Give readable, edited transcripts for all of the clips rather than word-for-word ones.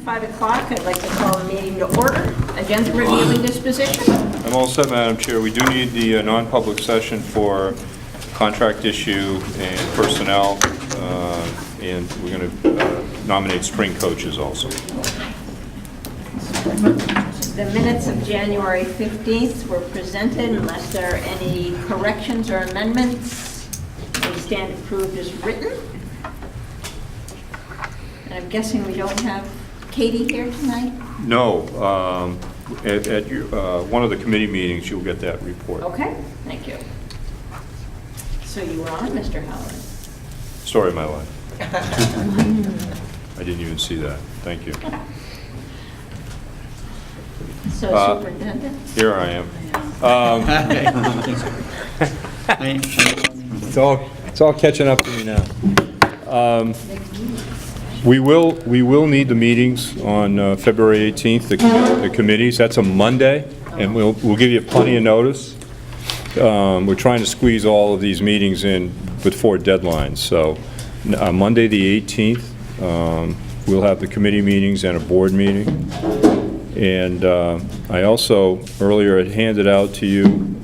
5 o'clock. I'd like to call the meeting to order. Agenda reviewing disposition. I'm all set, Madam Chair. We do need the non-public session for contract issue and personnel, and we're going to nominate spring coaches also. The minutes of January 15th were presented. Unless there are any corrections or amendments, they stand approved as written. And I'm guessing we don't have Katie here tonight? No. At one of the committee meetings, you'll get that report. Okay, thank you. So you were on, Mr. Howard. Story of my life. I didn't even see that. Thank you. So Superintendent? Here I am. It's all catching up to me now. We will need the meetings on February 18th, the committees. That's a Monday, and we'll give you plenty of notice. We're trying to squeeze all of these meetings in before deadlines. So Monday the 18th, we'll have the committee meetings and a board meeting. And I also earlier had handed out to you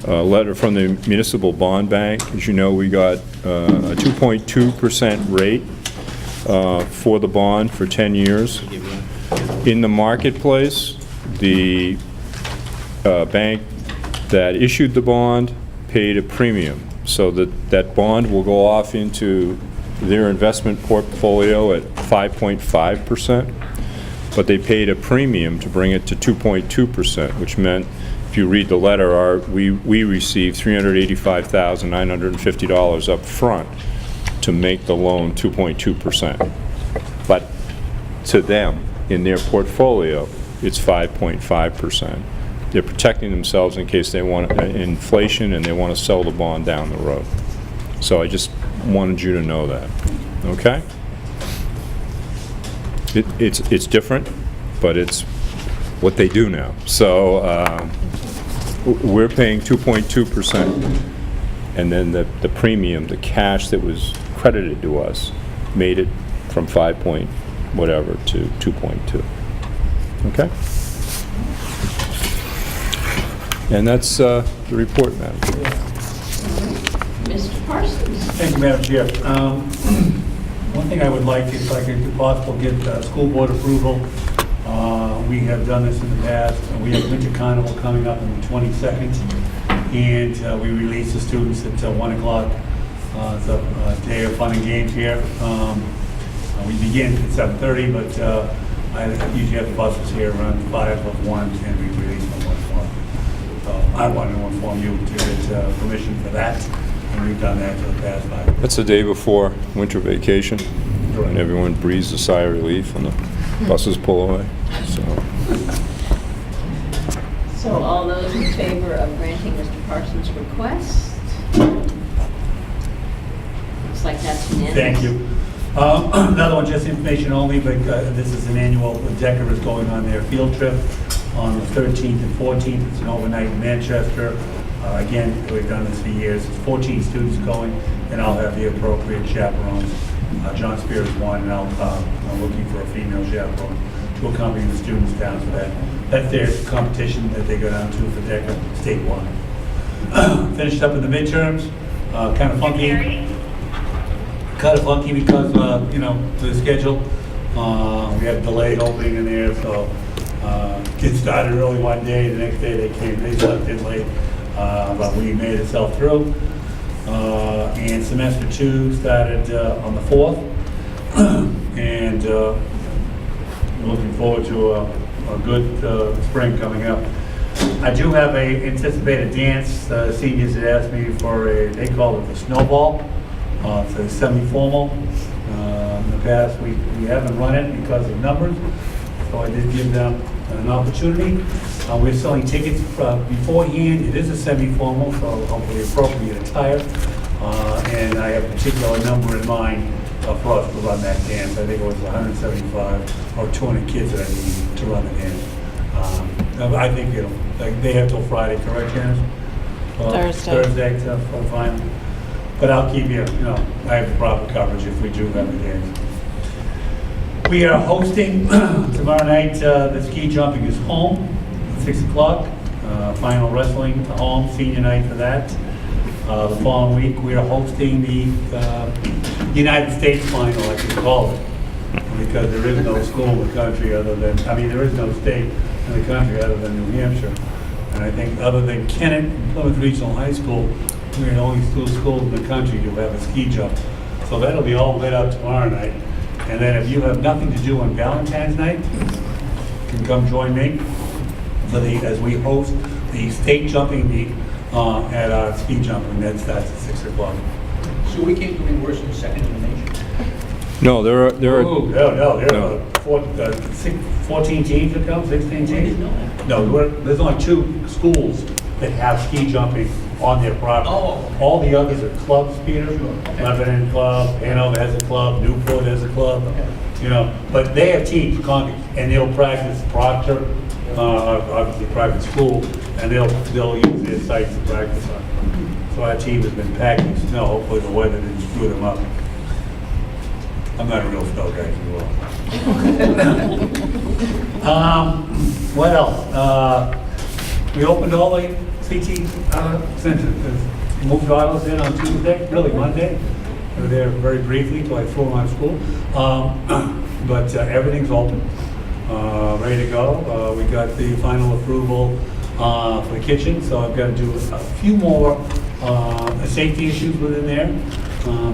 a letter from the Municipal Bond Bank. As you know, we got a 2.2% rate for the bond for 10 years. In the marketplace, the bank that issued the bond paid a premium, so that bond will go off into their investment portfolio at 5.5%, but they paid a premium to bring it to 2.2%, which meant, if you read the letter, we received $385,950 up front to make the loan 2.2%. But to them, in their portfolio, it's 5.5%. They're protecting themselves in case they want inflation and they want to sell the bond down the road. So I just wanted you to know that, okay? It's different, but it's what they do now. So we're paying 2.2%, and then the premium, the cash that was credited to us, made it from 5 point whatever to 2.2. Okay? And that's the report, Madam Chair. Mr. Parsons? Thank you, Madam Chair. One thing I would like, if I could, if possible, get school board approval. We have done this in the past. We have Winter Carnival coming up on the 22nd, and we release the students at 1 o'clock. It's a day of fun and games here. We begin at 7:30, but I usually have the buses here around 5 of 1, and we release them 1 o'clock. So I wanted to inform you to get permission for that, and we've done that for the past 5 years. That's the day before winter vacation, and everyone breathes a sigh of relief when the buses pull away. So all those in favor of granting Mr. Parsons' request? Looks like that's unanimous. Thank you. Another one, just information only, but this is an annual, Decker is going on their field trip on the 13th and 14th. It's an overnight in Manchester. Again, we've done this for years. It's 14 students going, and I'll have the appropriate chaperones. John Spear is one, and I'm looking for a female chaperone to accompany the students down to that. That's their competition that they go down to for Decker statewide. Finished up in the midterms, kind of funky. Kind of funky because, you know, the schedule. We had delayed opening in there, so kids started early one day, the next day they left in late, but we made it self through. And semester 2 started on the 4th, and we're looking forward to a good spring coming up. I do have a anticipated dance. Seniors had asked me for they call it the snowball. It's a semi-formal. In the past, we haven't run it because of numbers, so I did give them an opportunity. We're selling tickets beforehand. It is a semi-formal, so hopefully appropriate attire. And I have a particular number in mind for us to run that dance. I think it was 175 or 200 kids that I need to run the dance. I think they have till Friday, correct, Janice? Thursday for the final. But I'll keep you, I have the proper coverage if we do have a dance. We are hosting tomorrow night, the ski jumping is home, 6 o'clock. Final wrestling at home, senior night for that. The following week, we are hosting the United States final, I can call it, because there is no school in the country other than, there is no state in the country other than New Hampshire. And I think other than Kennett and Plymouth Regional High School, we're the only two schools in the country to have a ski jump. So that'll be all lit up tomorrow night. And then if you have nothing to do on Valentine's night, you can come join me as we host the state jumping meet at our ski jump, and that starts at 6 o'clock. So we can't do any worse than second in the nation? No, there are, No, there are 14 teams that come, 16 teams? No, there's only 2 schools that have ski jumping on their property. Oh. All the others are clubs, Peter. Lebanon Club, Hanover has a club, Newport has a club, but they have teams, Concord, and they'll practice Proctor, obviously private school, and they'll use their sites to practice on. So our team has been packing snow. Hopefully the weather didn't screw them up. I'm not a real snow guy, as well. What else? We opened all the CT centers. Moved autos in on Tuesday, really Monday. We were there very briefly till I threw them out of school. But everything's open, ready to go. We got the final approval for the kitchen, so I've got to do a few more safety issues within there.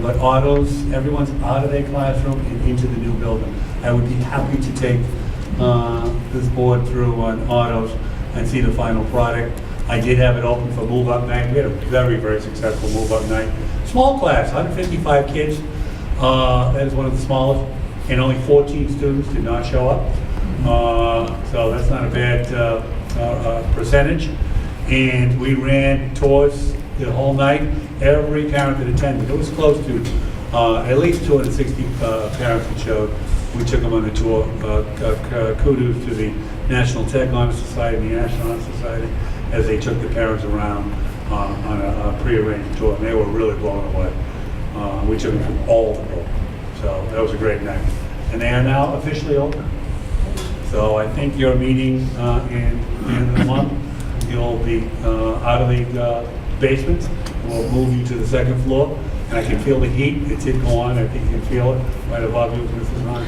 But autos, everyone's out of their classroom and into the new building. I would be happy to take this board through on autos and see the final product. I did have it open for move-up night. We had a very, very successful move-up night. Small class, 155 kids. That is one of the smallest, and only 14 students did not show up. So that's not a bad percentage. And we ran tours the whole night. Every parent that attended, it was close to at least 260 parents that showed. We took them on the tour. Kudos to the National Tech Honor Society and the National Honor Society as they took the parents around on a pre-arranged tour, and they were really blown away. We took them from all the world, so that was a great night. And they are now officially open. So I think your meeting in the end of the month, you'll be out of the basement. We'll move you to the second floor, and I can feel the heat. It did go on. I think you can feel it right above you, Mrs. Hahn.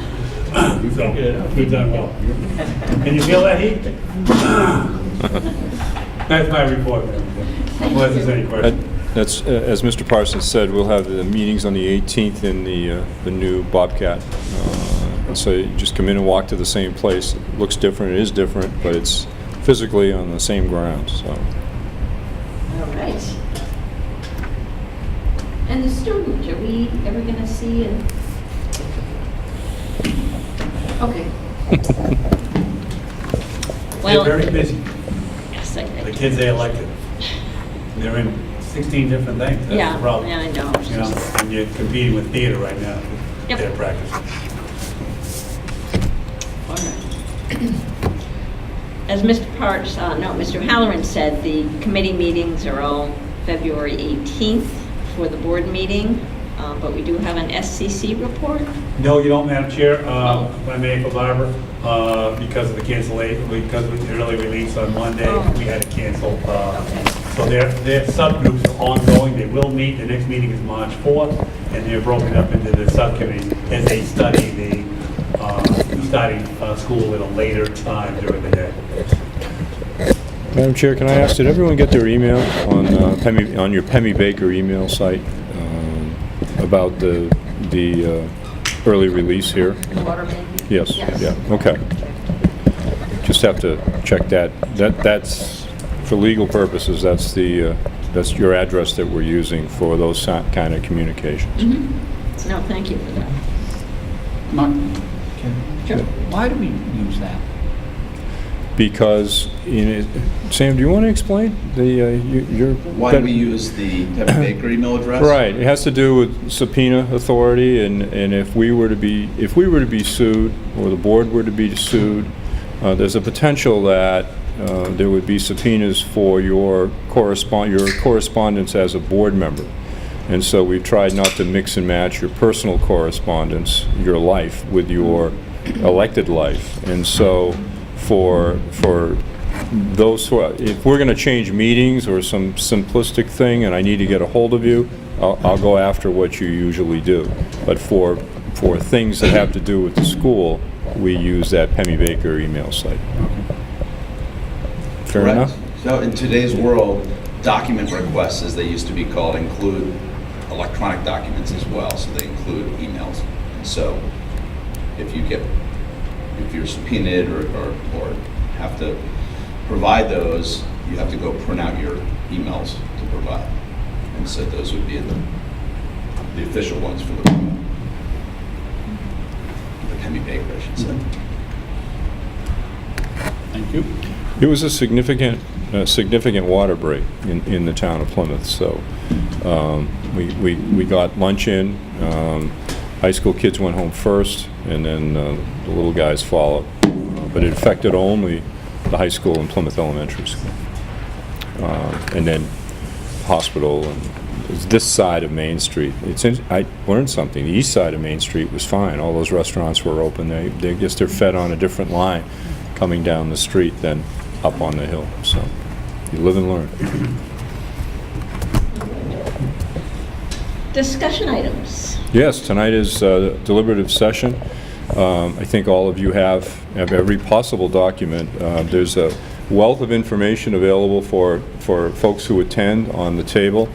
So we've done well. Can you feel that heat? That's my report, man. Unless there's any questions. That's, as Mr. Parsons said, we'll have the meetings on the 18th in the new Bobcat. So you just come in and walk to the same place. It looks different, it is different, but it's physically on the same ground, so. All right. And the student, are we ever going to see it? Okay. They're very busy. Yes, I The kids they elected. They're in 16 different things. That's the problem. Yeah, I know. And you're competing with theater right now. Yep. They're practicing. All right. As Mr. Halloran said, the committee meetings are all February 18th for the board meeting, but we do have an SCC report. No, you don't, Madam Chair. If I may, for Barbara, because of the cancellation, because of the early release on Monday, we had to cancel. So their subgroups are ongoing. They will meet. The next meeting is March 4th, and they're broken up into the subcommittees as they study the starting school at a later time during the day. Madam Chair, can I ask, did everyone get their email on your Pemmy Baker email site about the early release here? Water bank? Yes. Yeah. Okay. Just have to check that. That's for legal purposes. That's your address that we're using for those kind of communications. Mm-hmm. No, thank you for that. Mark, Sure. why do we use that? Because, Sam, do you want to explain Why do we use the Pepper Baker email address? Right. It has to do with subpoena authority, and if we were to be sued, or the board were to be sued, there's a potential that there would be subpoenas for your correspondence as a board member. And so we've tried not to mix and match your personal correspondence, your life, with your elected life. And so for those who, if we're going to change meetings or some simplistic thing and I need to get a hold of you, I'll go after what you usually do. But for things that have to do with the school, we use that Pemmy Baker email site. Fair Correct. enough? So in today's world, document requests, as they used to be called, include electronic documents as well, so they include emails. So if you're subpoenaed or have to provide those, you have to go print out your emails to provide. And so those would be the official ones for the Pemmy Baker, I should say. Thank you. It was a significant water break in the town of Plymouth. So we got lunch in. High school kids went home first, and then the little guys followed. But it affected only the high school and Plymouth Elementary School, and then hospital and this side of Main Street. I learned something. The east side of Main Street was fine. All those restaurants were open. They guess they're fed on a different line coming down the street than up on the hill. So you live and learn. Discussion items. Yes, tonight is deliberative session. I think all of you have every possible document. There's a wealth of information available for folks who attend on the table.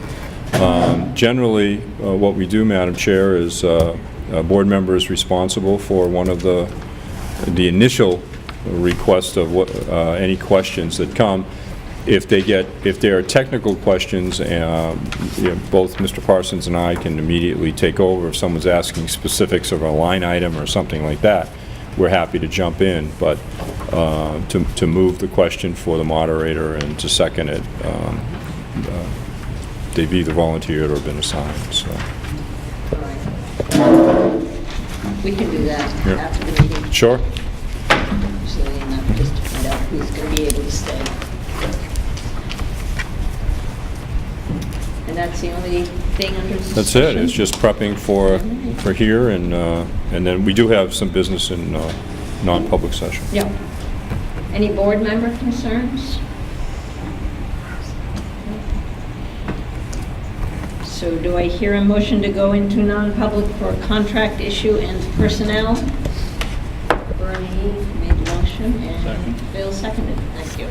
Generally, what we do, Madam Chair, is a board member is responsible for one of the initial request of any questions that come. If there are technical questions, both Mr. Parsons and I can immediately take over. If someone's asking specifics of a line item or something like that, we're happy to jump in. But to move the question for the moderator and to second it, they've either volunteered or been assigned. So. All right. We can do that Yeah. after the meeting. Sure. So, just to find out who's going to be able to stay. And that's the only thing under discussion? That's it. It's just prepping for here, and then we do have some business in non-public session. Yeah. Any board member concerns? So do I hear a motion to go into non-public for contract issue and personnel? Bernie made the motion and Bill seconded. Thank you.